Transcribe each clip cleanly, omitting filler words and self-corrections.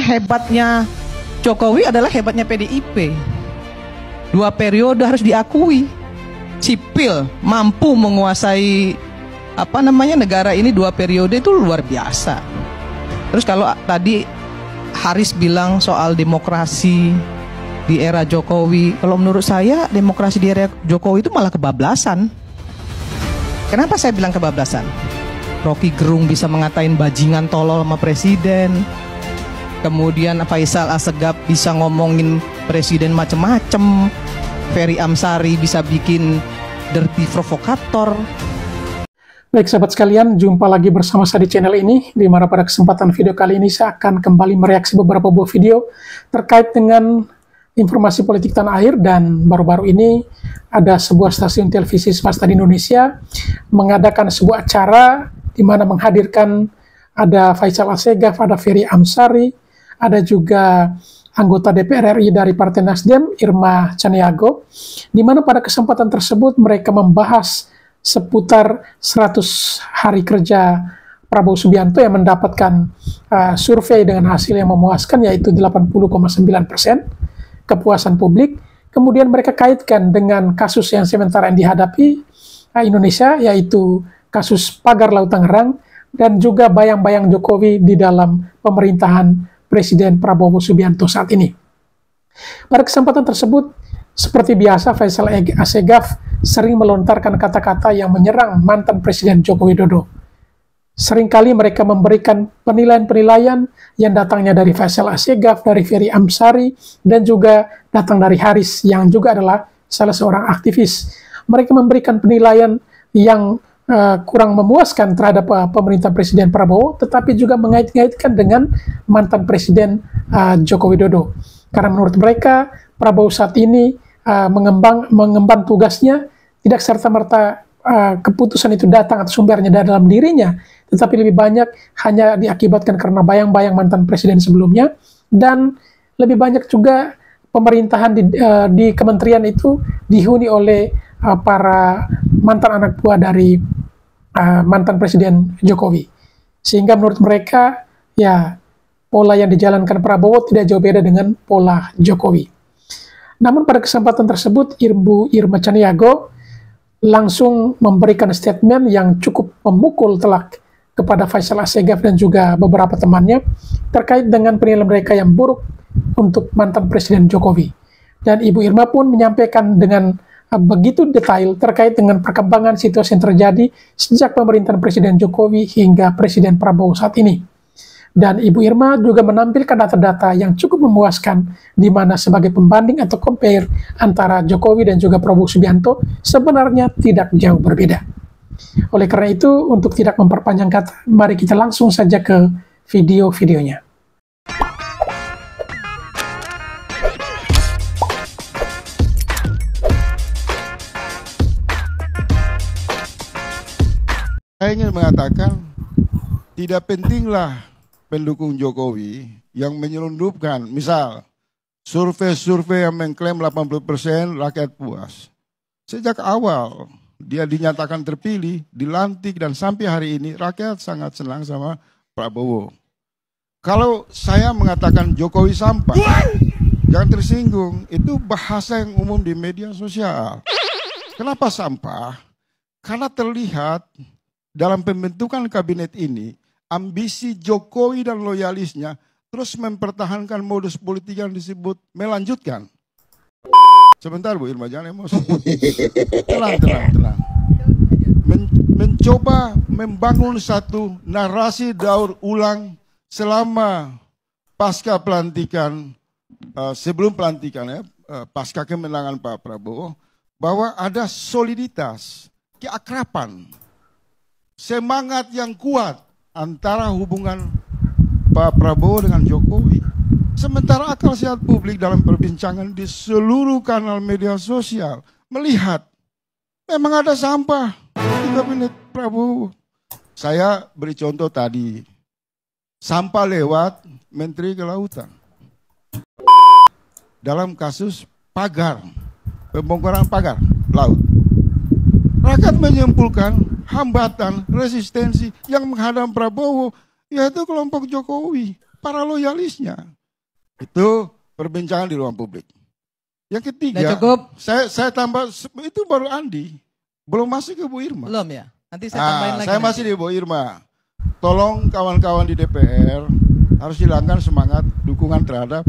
hebatnya Jokowi adalah hebatnya PDIP. 2 periode harus diakui. Sipil mampu menguasai negara ini 2 periode itu luar biasa. Terus kalau tadi Haris bilang soal demokrasi di era Jokowi, kalau menurut saya demokrasi di era Jokowi itu malah kebablasan. Kenapa saya bilang kebablasan? Rocky Gerung bisa mengatain bajingan tolol sama presiden. Kemudian Faisal Assegaf bisa ngomongin presiden macem-macem. Ferry Amsari bisa bikin dirty provokator. Baik sahabat sekalian, jumpa lagi bersama saya di channel ini, di mana pada kesempatan video kali ini saya akan kembali mereaksi beberapa buah video terkait dengan informasi politik tanah air. Dan baru-baru ini ada sebuah stasiun televisi swasta di Indonesia mengadakan sebuah acara di mana menghadirkan ada Faisal Assegaf, ada Ferry Amsari, ada juga anggota DPR RI dari Partai Nasdem, Irma Chaniago, di mana pada kesempatan tersebut mereka membahas seputar 100 hari kerja Prabowo Subianto yang mendapatkan survei dengan hasil yang memuaskan, yaitu 80,9% kepuasan publik. Kemudian mereka kaitkan dengan kasus yang sementara yang dihadapi Indonesia, yaitu kasus pagar Laut Tangerang, dan juga bayang-bayang Jokowi di dalam pemerintahan Presiden Prabowo Subianto saat ini. Pada kesempatan tersebut, seperti biasa, Faisal Assegaf sering melontarkan kata-kata yang menyerang mantan Presiden Joko Widodo. Seringkali mereka memberikan penilaian-penilaian yang datangnya dari Faisal Assegaf, dari Ferry Amsari, dan juga datang dari Haris yang juga adalah salah seorang aktivis. Mereka memberikan penilaian yang kurang memuaskan terhadap pemerintah Presiden Prabowo, tetapi juga mengait-ngaitkan dengan mantan Presiden Joko Widodo. Karena menurut mereka, Prabowo saat ini mengemban tugasnya tidak serta-merta keputusan itu datang atau sumbernya dari dalam dirinya, tetapi lebih banyak hanya diakibatkan karena bayang-bayang mantan presiden sebelumnya, dan lebih banyak juga pemerintahan di kementerian itu dihuni oleh para mantan anak buah dari mantan Presiden Jokowi. Sehingga menurut mereka, ya, pola yang dijalankan Prabowo tidak jauh beda dengan pola Jokowi. Namun pada kesempatan tersebut, Ibu Irma Chaniago langsung memberikan statement yang cukup memukul telak kepada Faisal Assegaf dan juga beberapa temannya terkait dengan penilaian mereka yang buruk untuk mantan Presiden Jokowi. Dan Ibu Irma pun menyampaikan dengan begitu detail terkait dengan perkembangan situasi yang terjadi sejak pemerintahan Presiden Jokowi hingga Presiden Prabowo saat ini. Dan Ibu Irma juga menampilkan data-data yang cukup memuaskan, di mana sebagai pembanding atau compare antara Jokowi dan juga Prabowo Subianto sebenarnya tidak jauh berbeda. Oleh karena itu, untuk tidak memperpanjang kata, mari kita langsung saja ke video-videonya. Saya ingin mengatakan, tidak pentinglah pendukung Jokowi yang menyelundupkan, misal, survei-survei yang mengklaim 80% rakyat puas. Sejak awal dia dinyatakan terpilih, dilantik, dan sampai hari ini rakyat sangat senang sama Prabowo. Kalau saya mengatakan Jokowi sampah, jangan tersinggung, itu bahasa yang umum di media sosial. Kenapa sampah? Karena terlihat dalam pembentukan kabinet ini, ambisi Jokowi dan loyalisnya terus mempertahankan modus politik yang disebut melanjutkan. Sebentar Bu Irma, jangan emosi. Tenang. Mencoba membangun satu narasi daur ulang selama pasca pelantikan, sebelum pelantikan ya, pasca kemenangan Pak Prabowo, bahwa ada soliditas, keakraban, semangat yang kuat antara hubungan Pak Prabowo dengan Jokowi. Sementara akal sehat publik dalam perbincangan di seluruh kanal media sosial melihat memang ada sampah di kabinet Prabowo. Saya beri contoh tadi, sampah lewat Menteri Kelautan. Dalam kasus pagar, pembongkaran pagar laut. Rakyat menyimpulkan hambatan, resistensi yang menghadang Prabowo, yaitu kelompok Jokowi. para loyalisnya. Itu perbincangan di ruang publik. Yang ketiga, Nah, cukup. Saya tambah, itu baru Andi. Belum masuk ke Bu Irma. Belum ya? Nanti saya tambahin lagi. Saya masih di Bu Irma. Tolong kawan-kawan di DPR harus hilangkan semangat dukungan terhadap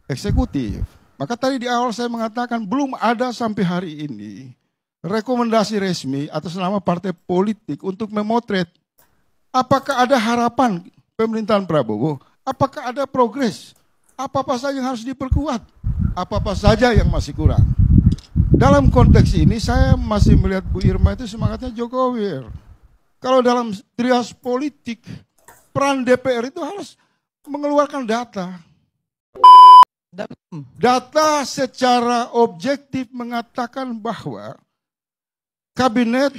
eksekutif. Maka tadi di awal saya mengatakan belum ada sampai hari ini rekomendasi resmi atas nama partai politik untuk memotret apakah ada harapan pemerintahan Prabowo, apakah ada progres, apa-apa saja yang harus diperkuat, apa-apa saja yang masih kurang. Dalam konteks ini saya masih melihat Bu Irma itu semangatnya Jokowi. Kalau dalam trias politik, peran DPR itu harus mengeluarkan data. Data secara objektif mengatakan bahwa kabinet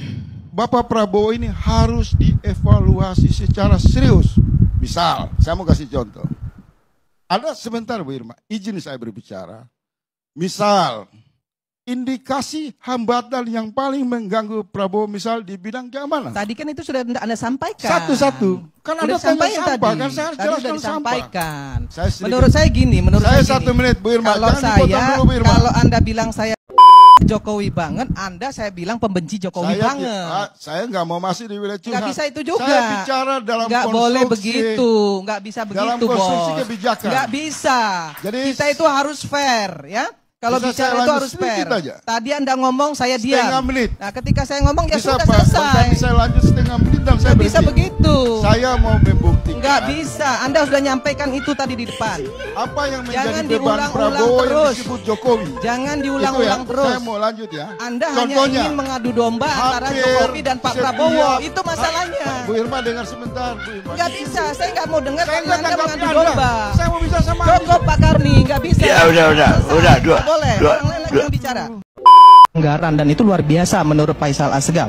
Bapak Prabowo ini harus dievaluasi secara serius. Misal, saya mau kasih contoh. Ada sebentar Bu Irma, izin saya berbicara. Misal, indikasi hambatan yang paling mengganggu Prabowo misal di bidang keamanan. Tadi kan itu sudah Anda sampaikan. Satu-satu. Kan Anda tanya sampah, kan saya harus Tadi jelaskan sudah disampaikan. sampah. Menurut saya gini, menurut saya saya 1 menit Bu Irma. Kalau Jangan dipotong dulu, Bu Irma. kalau Anda bilang saya Jokowi banget, Anda saya bilang pembenci Jokowi banget. Saya nggak mau masih di wilayah curhat. Nggak bisa itu juga. Saya bicara dalam nggak konstruksi. boleh begitu, nggak bisa begitu, dalam konstruksi Bos. kebijakan. Nggak bisa. Jadi kita itu harus fair, ya. Kalau bisa bicara saya itu lanjut harus fair. sedikit aja? Tadi Anda ngomong, saya diam. Setengah menit. Nah, ketika saya ngomong ya bisa sudah Pak, selesai. bisa lanjut setengah menit dan saya Nggak bisa berhenti. begitu. Saya mau membuktikan. Nggak bisa. Anda sudah nyampaikan itu tadi di depan. Apa yang menjadi Jangan beban diulang-ulang Prabowo yang terus. disebut Jokowi. Jangan Itu diulang-ulang ya, terus. Saya mau lanjut ya. Anda Contohnya, hanya ingin mengadu domba antara hampir Jokowi dan Pak setiap- Prabowo. Itu masalahnya. Bu Irma dengar sebentar, Bu Irma. Nggak bisa. Saya nggak mau dengar Saya karena nggak Anda tanggapi mengadu Anda. domba. Saya mau bisa sama Cukup Pak Karni, nggak bisa. Ya udah, Selesai. dua. Nggak boleh. Orang lain lagi yang bicara. Anggaran dan itu luar biasa menurut Faisal Asegaf.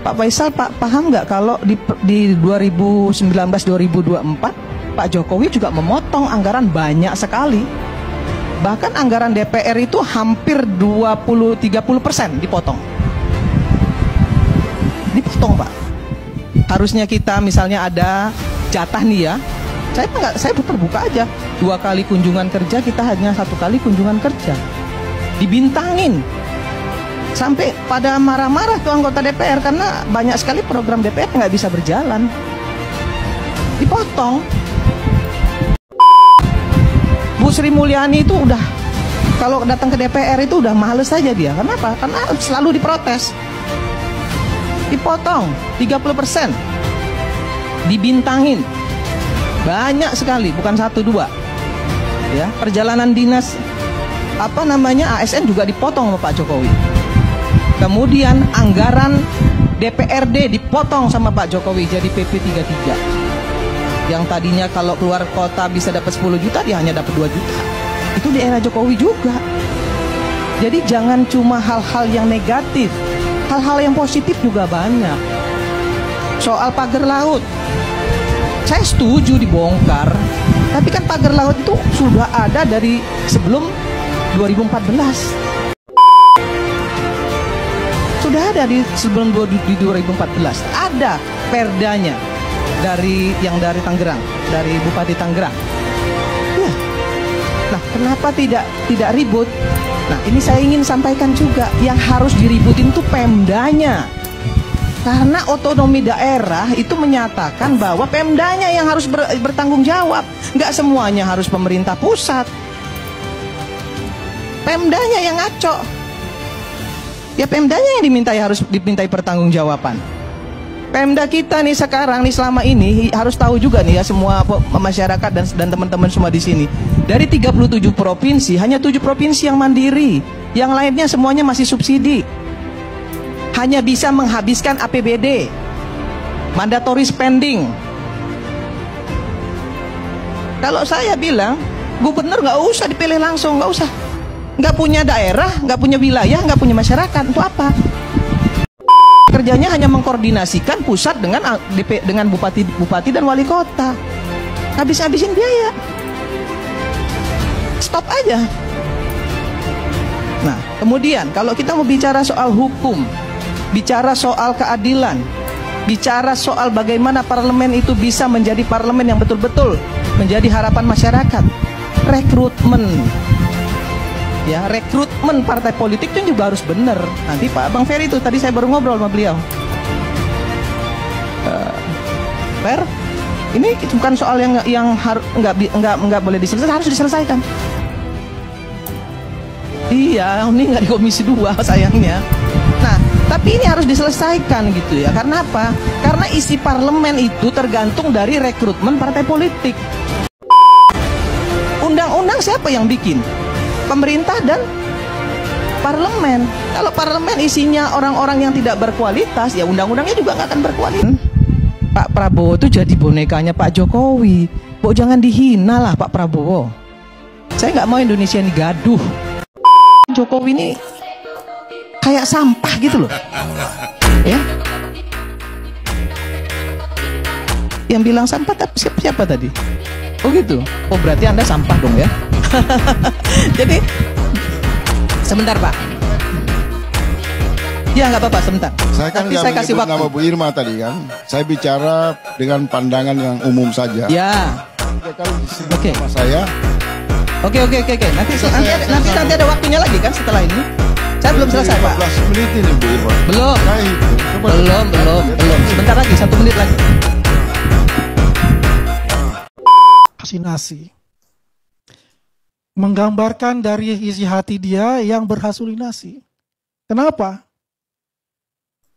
Pak Faisal, paham nggak kalau di 2019-2024 Pak Jokowi juga memotong anggaran banyak sekali. Bahkan anggaran DPR itu hampir 20-30% dipotong. Dipotong Pak. Harusnya kita misalnya ada jatah nih ya. Saya terbuka aja. 2 kali kunjungan kerja, kita hanya 1 kali kunjungan kerja. Dibintangin. Sampai pada marah-marah tuh anggota DPR karena banyak sekali program DPR nggak bisa berjalan. Dipotong. Bu Sri Mulyani itu udah kalau datang ke DPR itu udah males saja dia. Kenapa? Karena selalu diprotes. Dipotong 30%. Dibintangin. Banyak sekali, bukan 1-2. Ya, perjalanan dinas ASN juga dipotong sama Pak Jokowi. Kemudian anggaran DPRD dipotong sama Pak Jokowi jadi PP 33. Yang tadinya kalau keluar kota bisa dapat 10 juta, dia hanya dapat 2 juta. Itu di era Jokowi juga. Jadi jangan cuma hal-hal yang negatif, hal-hal yang positif juga banyak. Soal pagar laut, saya setuju dibongkar. Tapi kan pagar laut itu sudah ada dari sebelum 2014. Sudah ada di sebelum 2014. Ada perdanya dari Tangerang, dari Bupati Tangerang. Ya. Nah, kenapa tidak ribut? Nah, ini saya ingin sampaikan juga, yang harus diributin itu Pemdanya. Karena otonomi daerah itu menyatakan bahwa Pemdanya yang harus bertanggung jawab. Nggak semuanya harus pemerintah pusat. Pemdanya yang ngaco. Ya Pemdanya yang harus dimintai pertanggungjawaban. Pemda kita nih sekarang nih selama ini harus tahu juga nih ya semua masyarakat dan teman-teman semua di sini. Dari 37 provinsi hanya 7 provinsi yang mandiri. Yang lainnya semuanya masih subsidi. Hanya bisa menghabiskan APBD. Mandatory spending. Kalau saya bilang gubernur nggak usah dipilih langsung, nggak usah. Nggak punya daerah, nggak punya wilayah, nggak punya masyarakat, untuk apa? Kerjanya hanya mengkoordinasikan pusat dengan bupati dan wali kota. Habis-habisin biaya. Stop aja. Nah, kemudian kalau kita mau bicara soal hukum, bicara soal keadilan, bicara soal bagaimana parlemen itu bisa menjadi parlemen yang betul-betul menjadi harapan masyarakat. Rekrutmen, ya rekrutmen partai politik itu juga harus benar. Nanti Pak Bang Ferry itu tadi saya baru ngobrol sama beliau. Fer, ini bukan soal yang nggak boleh diselesaikan, harus diselesaikan. Iya, ini nggak di Komisi 2 sayangnya. Nah, tapi ini harus diselesaikan gitu ya. Karena apa? Karena isi parlemen itu tergantung dari rekrutmen partai politik. Undang-undang siapa yang bikin? Pemerintah dan parlemen. Kalau parlemen isinya orang-orang yang tidak berkualitas, ya undang-undangnya juga nggak akan berkualitas. Pak Prabowo itu jadi bonekanya Pak Jokowi. Bo, jangan dihina lah Pak Prabowo. Saya nggak mau Indonesia ini gaduh. Jokowi ini kayak sampah gitu loh. Ya. Yang bilang sampah tapi siapa tadi? Oh gitu. Oh berarti Anda sampah dong ya. Jadi sebentar Pak. Ya nggak apa-apa sebentar. Saya kan nggak menyebut nama Bu Irma tadi kan. Saya bicara dengan pandangan yang umum saja. Ya. Oke. Saya. Oke. Nanti ada waktunya lagi kan setelah ini. Saya belum selesai Pak. 15 menit ini Bu Irma. Belum. Belum. Sebentar lagi, 1 menit lagi. Halusinasi, menggambarkan dari isi hati dia yang berhalusinasi. Kenapa?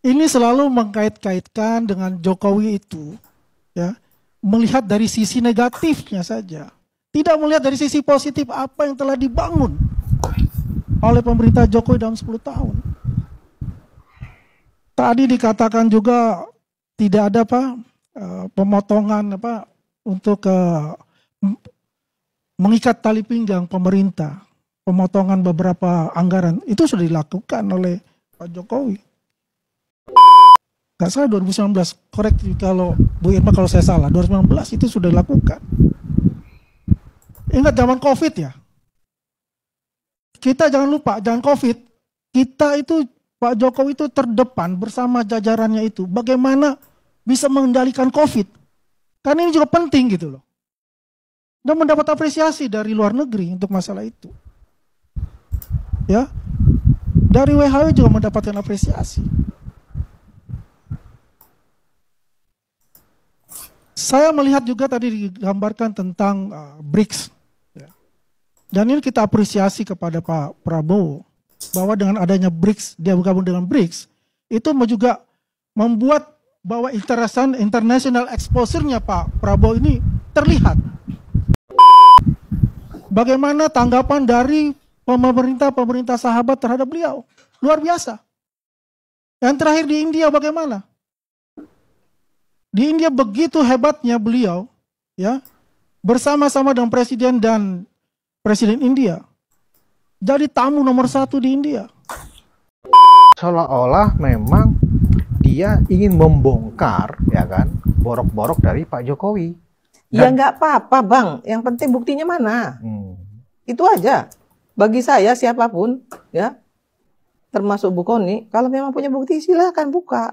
Ini selalu mengkait-kaitkan dengan Jokowi itu, ya, melihat dari sisi negatifnya saja, tidak melihat dari sisi positif apa yang telah dibangun oleh pemerintah Jokowi dalam 10 tahun. Tadi dikatakan juga tidak ada pemotongan untuk mengikat tali pinggang pemerintah, pemotongan beberapa anggaran itu sudah dilakukan oleh Pak Jokowi. Gak salah 2019, korek kalau Bu Irma kalau saya salah, 2019 itu sudah dilakukan. Ingat zaman COVID ya. Kita jangan lupa, jangan COVID, kita itu Pak Jokowi itu terdepan bersama jajarannya itu bagaimana bisa mengendalikan COVID. Karena ini juga penting gitu loh. Dan mendapat apresiasi dari luar negeri untuk masalah itu. Ya. Dari WHO juga mendapatkan apresiasi. Saya melihat juga tadi digambarkan tentang BRICS. Ya. Dan ini kita apresiasi kepada Pak Prabowo bahwa dengan adanya BRICS, dia bergabung dengan BRICS, itu juga membuat bahwa international exposure-nya Pak Prabowo ini terlihat. Bagaimana tanggapan dari pemerintah sahabat terhadap beliau? Luar biasa. Yang terakhir di India bagaimana? Di India begitu hebatnya beliau, ya, bersama-sama dengan Presiden India. Jadi tamu nomor 1 di India. Seolah-olah memang dia ingin membongkar, ya kan, borok-borok dari Pak Jokowi. Ya nggak apa-apa Bang, yang penting buktinya mana. Itu aja. Bagi saya siapapun, ya, termasuk Bu Koni, kalau memang punya bukti silahkan buka.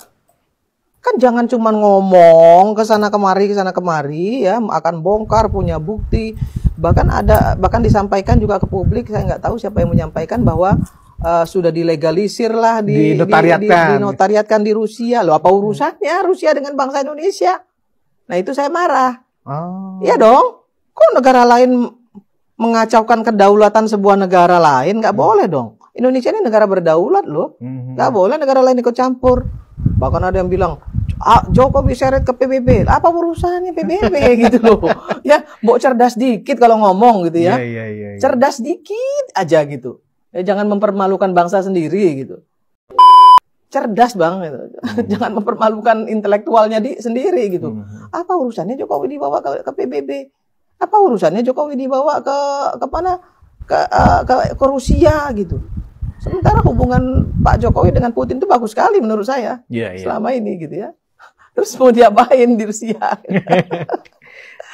Kan jangan cuma ngomong ke sana kemari, ya, akan bongkar punya bukti. Bahkan disampaikan juga ke publik, saya nggak tahu siapa yang menyampaikan bahwa sudah dilegalisir lah, dinotariatkan di Rusia. Loh, apa urusannya Rusia dengan bangsa Indonesia? Nah itu saya marah. Iya dong, kok negara lain mengacaukan kedaulatan sebuah negara lain? Nggak boleh dong. Indonesia ini negara berdaulat loh, nggak boleh negara lain ikut campur. Bahkan ada yang bilang, Jokowi seret ke PBB, apa urusannya PBB gitu loh. Ya, mau cerdas dikit kalau ngomong gitu ya. Cerdas dikit aja gitu. Ya, jangan mempermalukan bangsa sendiri gitu. Cerdas Bang gitu. Jangan mempermalukan intelektualnya sendiri gitu. Apa urusannya Jokowi dibawa ke PBB? Apa urusannya Jokowi dibawa ke mana? Ke Rusia gitu. Sementara hubungan Pak Jokowi dengan Putin itu bagus sekali menurut saya. Selama ini gitu ya. Terus mau diapain di Rusia?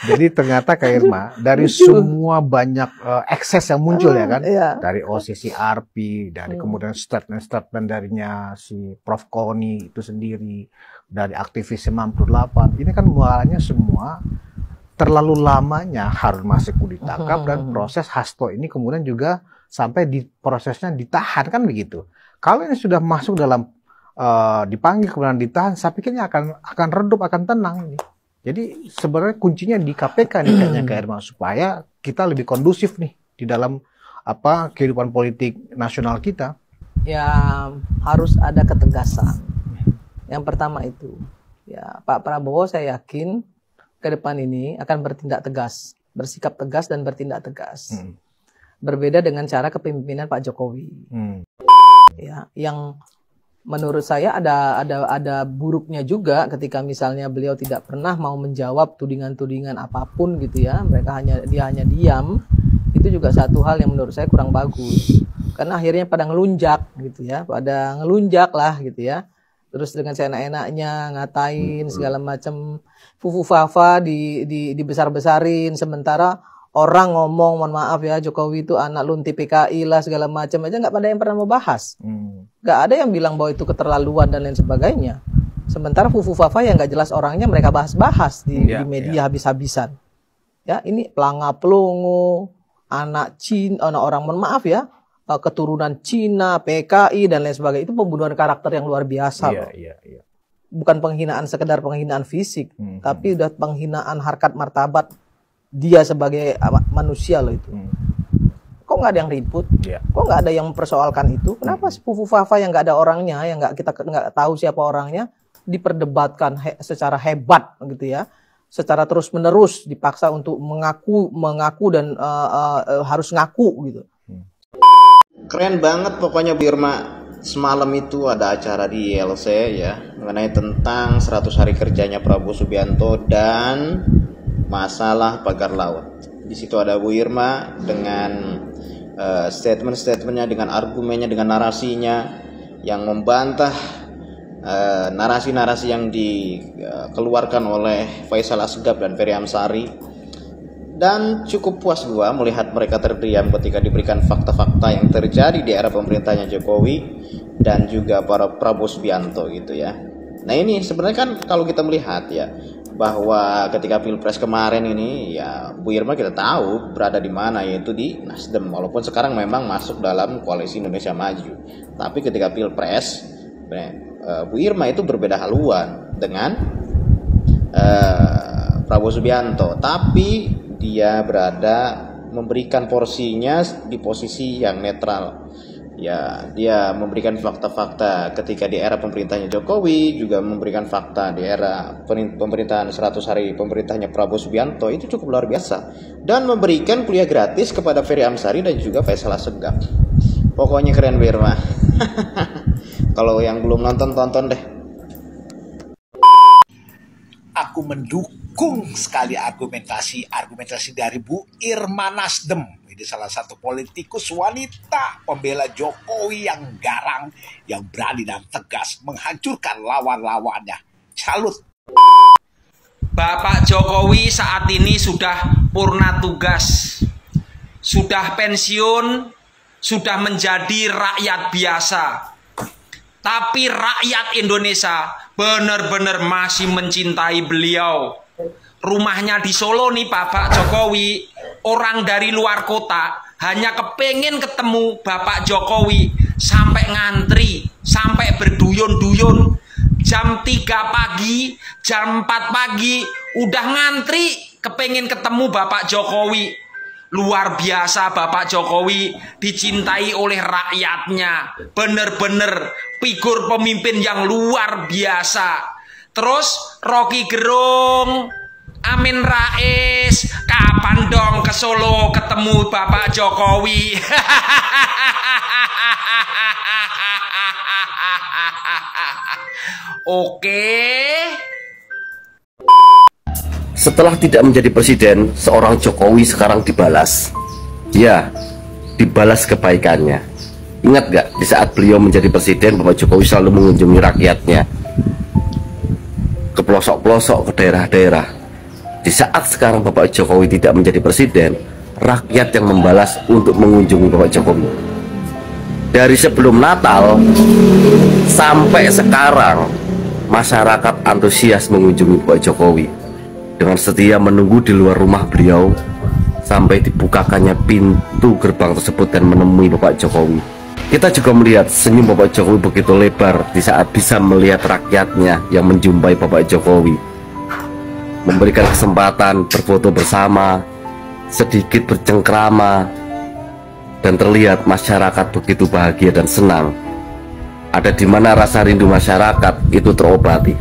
Jadi ternyata Kak Irma, dari semua banyak ekses yang muncul ya kan, dari OCCRP, dari kemudian statement darinya si Prof. Koni itu sendiri, dari aktivis 98, ini kan mualanya semua terlalu lamanya Harun Masiku ditangkap dan proses Hasto ini kemudian juga sampai di prosesnya ditahan, kan begitu. Kalau ini sudah masuk dalam dipanggil kemudian ditahan, saya pikirnya akan redup, akan tenang ini. Jadi sebenarnya kuncinya di KPK nih kayaknya Kak Irma, supaya kita lebih kondusif nih di dalam kehidupan politik nasional kita. Ya harus ada ketegasan. Yang pertama itu, ya Pak Prabowo saya yakin ke depan ini akan bertindak tegas, bersikap tegas dan bertindak tegas. Berbeda dengan cara kepemimpinan Pak Jokowi. Ya, yang menurut saya ada buruknya juga ketika misalnya beliau tidak pernah mau menjawab tudingan-tudingan apapun gitu ya. Dia hanya diam. Itu juga satu hal yang menurut saya kurang bagus. Karena akhirnya pada ngelunjak gitu ya, pada ngelunjak lah gitu ya. Terus dengan seenak-enaknya ngatain segala macam fufu-fafa dibesar-besarin, sementara orang ngomong, mohon maaf ya, Jokowi itu anak lunti PKI lah segala macam aja nggak pada yang pernah mau bahas. Nggak ada yang bilang bahwa itu keterlaluan dan lain sebagainya. Sementara fufu-fafa yang nggak jelas orangnya mereka bahas-bahas di media habis-habisan. Ya, ini pelanga-pelongo, anak orang, mohon maaf ya, keturunan Cina, PKI dan lain sebagainya, itu pembunuhan karakter yang luar biasa loh. Bukan penghinaan sekedar penghinaan fisik, tapi udah penghinaan harkat martabat dia sebagai manusia loh itu. Kok nggak ada yang ribut? Kok nggak ada yang mempersoalkan itu? Kenapa sepupu Fafa yang nggak ada orangnya, yang kita nggak tahu siapa orangnya, diperdebatkan secara hebat gitu ya, secara terus menerus dipaksa untuk mengaku dan harus ngaku gitu. Keren banget pokoknya Bu Irma. Semalam itu ada acara di ILC ya, mengenai tentang 100 hari kerjanya Prabowo Subianto dan masalah pagar laut. Di situ ada Bu Irma dengan statement-statementnya, dengan argumennya, dengan narasinya yang membantah narasi-narasi yang dikeluarkan oleh Faisal Asgaf dan Ferry Amsari. Dan cukup puas gua melihat mereka terdiam ketika diberikan fakta-fakta yang terjadi di era pemerintahnya Jokowi dan juga para Prabowo Subianto gitu ya. Nah ini sebenarnya kan kalau kita melihat ya, bahwa ketika Pilpres kemarin ini ya Bu Irma kita tahu berada di mana, yaitu di Nasdem, walaupun sekarang memang masuk dalam koalisi Indonesia Maju. Tapi ketika Pilpres Bu Irma itu berbeda haluan dengan Prabowo Subianto, tapi dia berada memberikan porsinya di posisi yang netral. Ya, dia memberikan fakta-fakta ketika di era pemerintahnya Jokowi, juga memberikan fakta di era pemerintahan 100 hari pemerintahnya Prabowo Subianto. Itu cukup luar biasa. Dan memberikan kuliah gratis kepada Ferry Amsari dan juga Faisal Asgaf. Pokoknya keren Bu Irma. Kalau yang belum nonton, tonton deh. Aku mendukung sekali argumentasi dari Bu Irma Nasdem. Ini salah satu politikus wanita pembela Jokowi yang garang, yang berani dan tegas menghancurkan lawan-lawannya. Salut. Bapak Jokowi saat ini sudah purna tugas, sudah pensiun, sudah menjadi rakyat biasa. Tapi rakyat Indonesia benar-benar masih mencintai beliau. Rumahnya di Solo nih Bapak Jokowi. Orang dari luar kota hanya kepengen ketemu Bapak Jokowi. Sampai ngantri, sampai berduyun-duyun. Jam 3 pagi, jam 4 pagi udah ngantri kepengen ketemu Bapak Jokowi. Luar biasa Bapak Jokowi dicintai oleh rakyatnya. Bener-bener figur pemimpin yang luar biasa. Terus Rocky Gerung, Amin Rais, kapan dong ke Solo ketemu Bapak Jokowi? Oke. Setelah tidak menjadi presiden, seorang Jokowi sekarang dibalas. Ya, dibalas kebaikannya. Ingat gak, di saat beliau menjadi presiden, Bapak Jokowi selalu mengunjungi rakyatnya ke pelosok-pelosok, ke daerah-daerah. Di saat sekarang Bapak Jokowi tidak menjadi presiden, rakyat yang membalas untuk mengunjungi Bapak Jokowi. Dari sebelum Natal sampai sekarang, masyarakat antusias mengunjungi Bapak Jokowi. dengan setia menunggu di luar rumah beliau sampai dibukakannya pintu gerbang tersebut dan menemui Bapak Jokowi. Kita juga melihat senyum Bapak Jokowi begitu lebar di saat bisa melihat rakyatnya yang menjumpai Bapak Jokowi, memberikan kesempatan berfoto bersama, sedikit bercengkrama, dan terlihat masyarakat begitu bahagia dan senang. Ada di mana rasa rindu masyarakat itu terobati.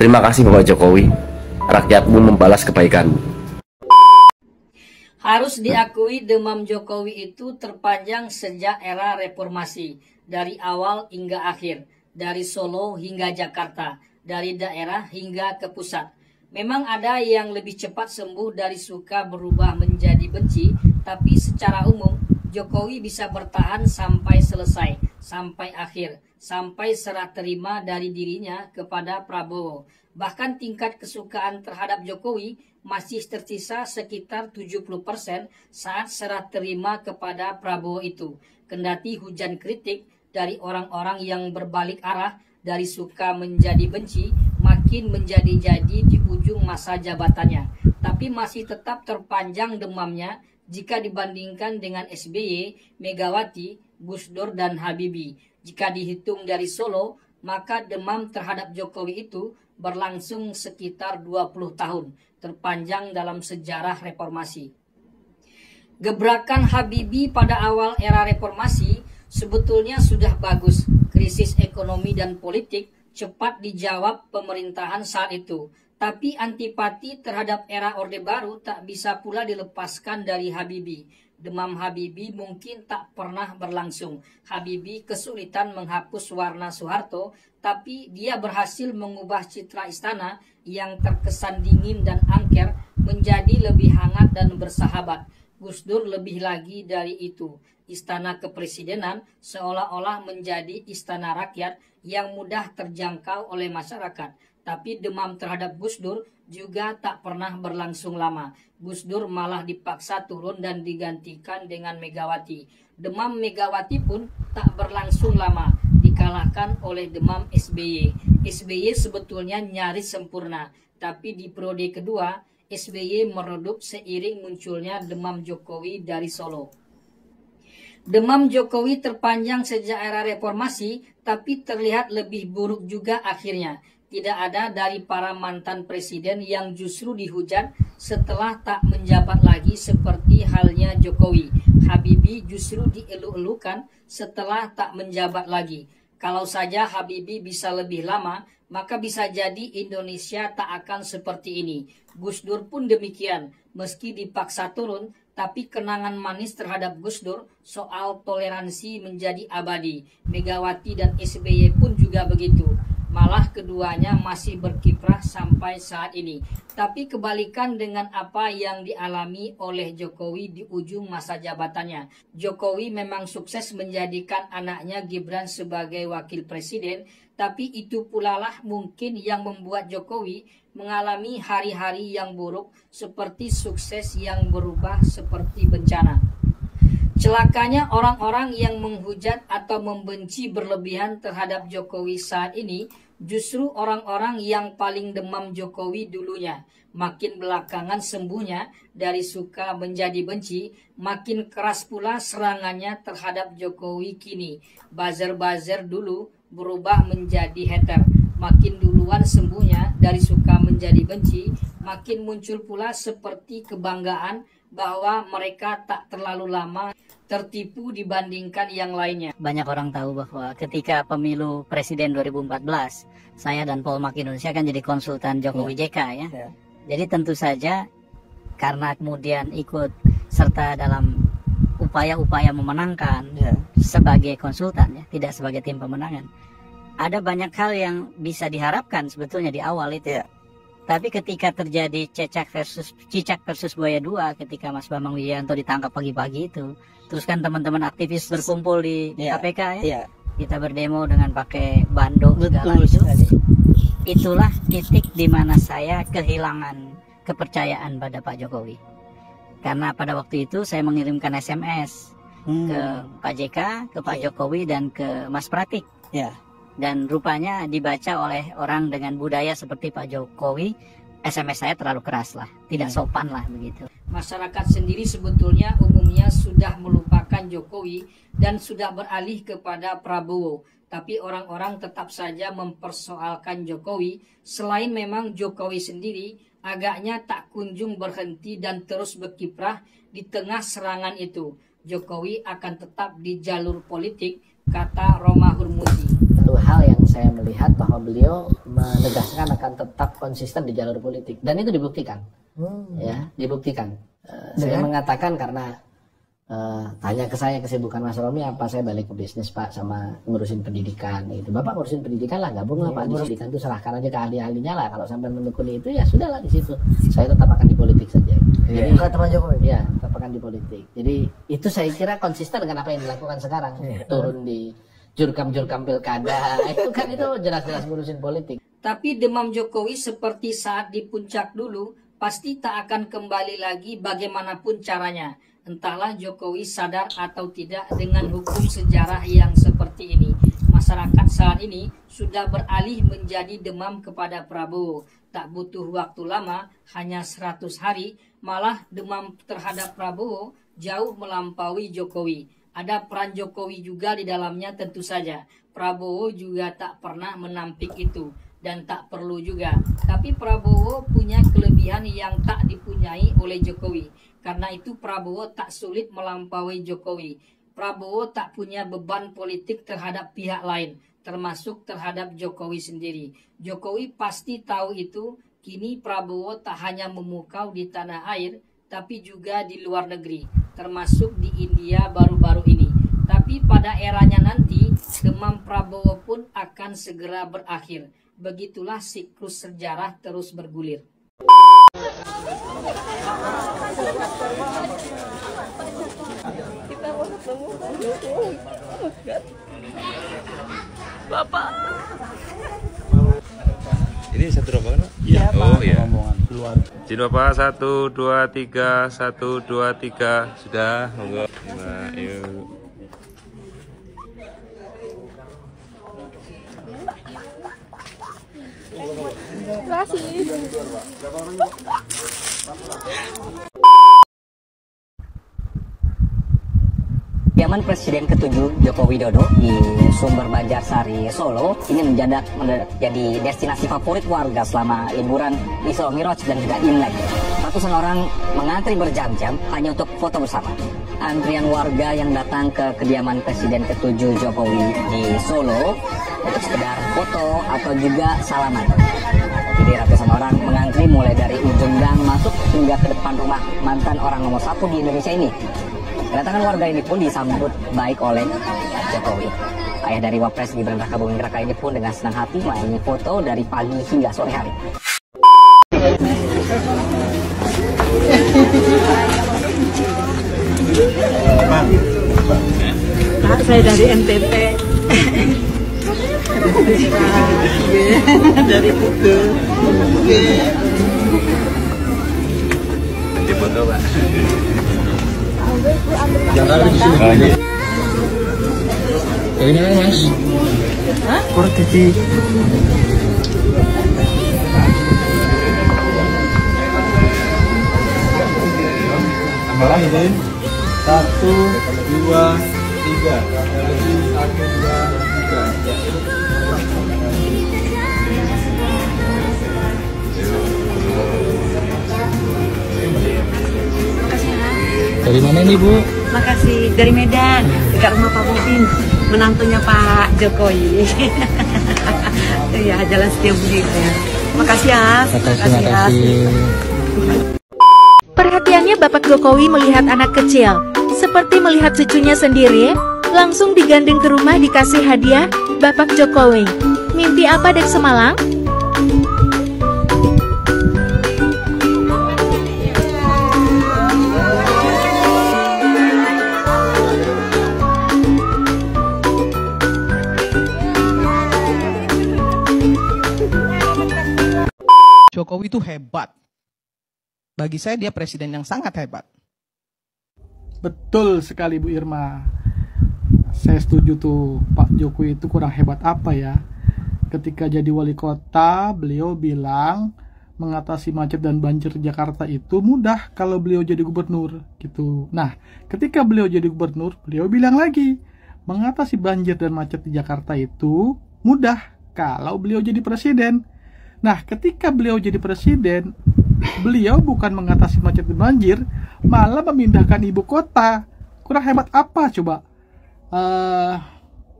Terima kasih Bapak Jokowi, rakyatmu membalas kebaikanmu. Harus diakui demam Jokowi itu terpanjang sejak era reformasi, dari awal hingga akhir, dari Solo hingga Jakarta, dari daerah hingga ke pusat. Memang ada yang lebih cepat sembuh dari suka berubah menjadi benci, tapi secara umum Jokowi bisa bertahan sampai selesai, sampai akhir, sampai serah terima dari dirinya kepada Prabowo. Bahkan tingkat kesukaan terhadap Jokowi masih tersisa sekitar 70% saat serah terima kepada Prabowo itu. Kendati hujan kritik dari orang-orang yang berbalik arah dari suka menjadi benci makin menjadi-jadi di ujung masa jabatannya. Tapi masih tetap terpanjang demamnya jika dibandingkan dengan SBY, Megawati, Gus Dur, dan Habibie. Jika dihitung dari Solo, maka demam terhadap Jokowi itu berlangsung sekitar 20 tahun, terpanjang dalam sejarah reformasi. Gebrakan Habibie pada awal era reformasi sebetulnya sudah bagus. Krisis ekonomi dan politik cepat dijawab pemerintahan saat itu. Tapi antipati terhadap era Orde Baru tak bisa pula dilepaskan dari Habibie. Demam Habibie mungkin tak pernah berlangsung. Habibie kesulitan menghapus warna Soeharto, tapi dia berhasil mengubah citra istana yang terkesan dingin dan angker menjadi lebih hangat dan bersahabat. Gus Dur lebih lagi dari itu. Istana kepresidenan seolah-olah menjadi istana rakyat yang mudah terjangkau oleh masyarakat. Tapi demam terhadap Gus Dur juga tak pernah berlangsung lama. Gus Dur malah dipaksa turun dan digantikan dengan Megawati. Demam Megawati pun tak berlangsung lama, dikalahkan oleh demam SBY. SBY sebetulnya nyaris sempurna, tapi di periode kedua, SBY meredup seiring munculnya demam Jokowi dari Solo. Demam Jokowi terpanjang sejak era reformasi, tapi terlihat lebih buruk juga akhirnya. Tidak ada dari para mantan presiden yang justru dihujat setelah tak menjabat lagi seperti halnya Jokowi. Habibie justru dielu-elukan setelah tak menjabat lagi. Kalau saja Habibie bisa lebih lama, maka bisa jadi Indonesia tak akan seperti ini. Gus Dur pun demikian, meski dipaksa turun, tapi kenangan manis terhadap Gus Dur soal toleransi menjadi abadi. Megawati dan SBY pun juga begitu. Malah keduanya masih berkiprah sampai saat ini. Tapi kebalikan dengan apa yang dialami oleh Jokowi di ujung masa jabatannya. Jokowi memang sukses menjadikan anaknya Gibran sebagai wakil presiden, tapi itu pula lah mungkin yang membuat Jokowi mengalami hari-hari yang buruk seperti sukses yang berubah seperti bencana. Celakanya orang-orang yang menghujat atau membenci berlebihan terhadap Jokowi saat ini justru orang-orang yang paling demam Jokowi dulunya. Makin belakangan sembuhnya dari suka menjadi benci, makin keras pula serangannya terhadap Jokowi kini. Buzzer-buzzer dulu berubah menjadi hater. Makin duluan sembuhnya dari suka menjadi benci, makin muncul pula seperti kebanggaan bahwa mereka tak terlalu lama tertipu dibandingkan yang lainnya. Banyak orang tahu bahwa ketika pemilu presiden 2014, saya dan Polmark Indonesia kan jadi konsultan Jokowi JK ya. Jadi tentu saja karena kemudian ikut serta dalam upaya-upaya memenangkan sebagai konsultan ya, tidak sebagai tim pemenangan. Ada banyak hal yang bisa diharapkan sebetulnya di awal itu. Tapi ketika terjadi cicak versus buaya 2 ketika Mas Bambang Wijayanto ditangkap pagi-pagi itu, terus kan teman-teman aktivis berkumpul di KPK ya, kita berdemo dengan pakai bando segala itu. Itulah titik di mana saya kehilangan kepercayaan pada Pak Jokowi. Karena pada waktu itu saya mengirimkan SMS ke Pak JK, ke Pak Jokowi dan ke Mas Pratik. Dan rupanya dibaca oleh orang dengan budaya seperti Pak Jokowi SMS saya terlalu keras lah, tidak sopan lah begitu. Masyarakat sendiri sebetulnya umumnya sudah melupakan Jokowi dan sudah beralih kepada Prabowo. Tapi orang-orang tetap saja mempersoalkan Jokowi. Selain memang Jokowi sendiri agaknya tak kunjung berhenti dan terus berkiprah di tengah serangan itu. Jokowi akan tetap di jalur politik, kata Roma Hurmuzi. Satu hal yang saya melihat bahwa beliau menegaskan akan tetap konsisten di jalur politik. Dan itu dibuktikan. Ya, dibuktikan. Saya mengatakan karena tanya ke saya kesibukan Mas Romi apa, saya balik ke bisnis Pak sama ngurusin pendidikan gitu. Bapak ngurusin pendidikan lah, gabung lah Pak di pendidikan itu, serahkan aja ke ahli-ahlinya lah. Kalau sampai menekuni itu ya sudahlah di situ. Saya tetap akan di politik saja. Jadi teman Jokowi. Ya, tetap akan di politik. Jadi itu saya kira konsisten dengan apa yang dilakukan sekarang. Turun di jurkam-jurkam pilkada. Itu jelas-jelas ngurusin politik. Tapi demam Jokowi seperti saat di puncak dulu pasti tak akan kembali lagi bagaimanapun caranya. Entahlah Jokowi sadar atau tidak dengan hukum sejarah yang seperti ini. Masyarakat saat ini sudah beralih menjadi demam kepada Prabowo. Tak butuh waktu lama, hanya 100 hari, malah demam terhadap Prabowo jauh melampaui Jokowi. Ada peran Jokowi juga di dalamnya tentu saja. Prabowo juga tak pernah menampik itu. Dan tak perlu juga. Tapi Prabowo punya kelebihan yang tak dipunyai oleh Jokowi. Karena itu Prabowo tak sulit melampaui Jokowi. Prabowo tak punya beban politik terhadap pihak lain, termasuk terhadap Jokowi sendiri. Jokowi pasti tahu itu. Kini Prabowo tak hanya memukau di tanah air, tapi juga di luar negeri, termasuk di India baru-baru ini. Tapi pada eranya nanti, demam Prabowo pun akan segera berakhir. Begitulah siklus sejarah terus bergulir. Bapak. Ini satu rombongan, Pak? Iya, oh iya. Keluar. Izin Bapak, 1, 2, 3, 1, 2, 3. Sudah, monggo. Nah, yuk. Terima kasih. Kediaman Presiden ke-7 Joko Widodo di Sumber Banjarsari, Solo ini menjadi destinasi favorit warga selama liburan Isra Mi'raj dan juga Imlek. Ratusan orang mengantri berjam-jam hanya untuk foto bersama. Antrian warga yang datang ke kediaman Presiden ke-7 Jokowi di Solo untuk sekedar foto atau juga salaman. Jadi ratusan orang mengantri mulai dari ujung gang masuk hingga ke depan rumah mantan orang nomor 1 di Indonesia ini. Kedatangan warga ini pun disambut baik oleh Jokowi. Ayah dari Wapres Gibran Rakabuming Raka ini pun dengan senang hati melayani foto dari pagi hingga sore hari. Pak, saya dari NTT. Dari Pukul. Di foto, Pak. Dari mana, Mas? Hah? Portiti. Tambah lagi, Din. 1, 2, 3. 1, 2, 3. Dari mana nih, Bu? Makasih, dari Medan, dekat rumah Pak Bobin, menantunya Pak Jokowi. Iya, Jalan Setiabudi ya. Makasih ya. Makasih. Perhatiannya Bapak Jokowi melihat anak kecil, seperti melihat cucunya sendiri, langsung digandeng ke rumah dikasih hadiah. Bapak Jokowi, mimpi apa dek semalam? Jokowi itu hebat. Bagi saya dia presiden yang sangat hebat. Betul sekali Bu Irma. Saya setuju tuh, Pak Jokowi itu kurang hebat apa ya. Ketika jadi wali kota, beliau bilang mengatasi macet dan banjir Jakarta itu mudah kalau beliau jadi gubernur gitu. Nah, ketika beliau jadi gubernur, beliau bilang lagi, mengatasi banjir dan macet di Jakarta itu mudah kalau beliau jadi presiden. Nah, ketika beliau jadi presiden, beliau bukan mengatasi macet dan banjir, malah memindahkan ibu kota. Kurang hebat apa coba?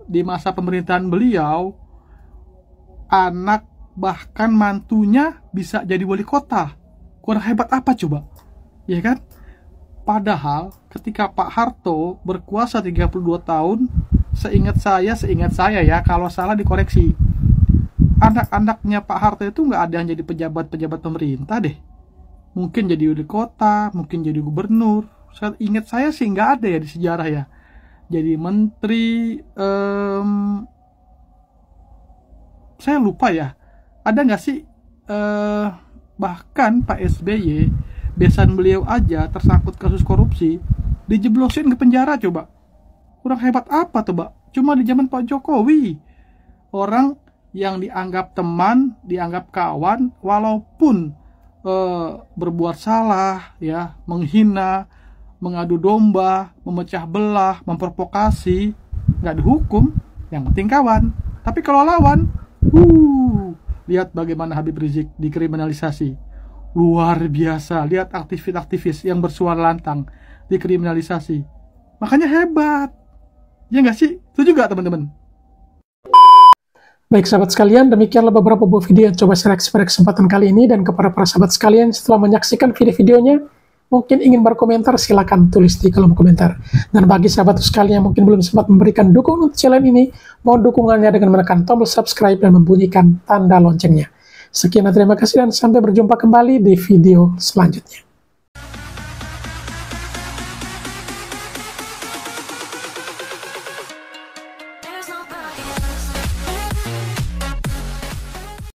Di masa pemerintahan beliau, anak bahkan mantunya bisa jadi wali kota. Kurang hebat apa coba? Ya kan? Padahal ketika Pak Harto berkuasa 32 tahun, seingat saya ya, kalau salah dikoreksi, anak-anaknya Pak Harto itu nggak ada yang jadi pejabat-pejabat pemerintah deh. Mungkin jadi wali kota, mungkin jadi gubernur. Ingat saya sih nggak ada ya di sejarah ya. Jadi menteri, saya lupa ya. Ada nggak sih, bahkan Pak SBY, besan beliau aja tersangkut kasus korupsi, dijeblosin ke penjara coba. Kurang hebat apa tuh, Mbak? Cuma di zaman Pak Jokowi. Orang yang dianggap teman, dianggap kawan, walaupun berbuat salah, ya, menghina, mengadu domba, memecah belah, memprovokasi, nggak dihukum, yang penting kawan. Tapi kalau lawan, lihat bagaimana Habib Rizik dikriminalisasi. Luar biasa, lihat aktivis-aktivis yang bersuara lantang dikriminalisasi. Makanya hebat. Ya nggak sih? Itu juga teman-teman. Baik sahabat sekalian, demikianlah beberapa buah video yang coba saya reaksi pada kesempatan kali ini. Dan kepada para sahabat sekalian, setelah menyaksikan video-videonya, mungkin ingin berkomentar, silakan tulis di kolom komentar. Dan bagi sahabat sekalian yang mungkin belum sempat memberikan dukungan untuk channel ini, mohon dukungannya dengan menekan tombol subscribe dan membunyikan tanda loncengnya. Sekian dan terima kasih dan sampai berjumpa kembali di video selanjutnya.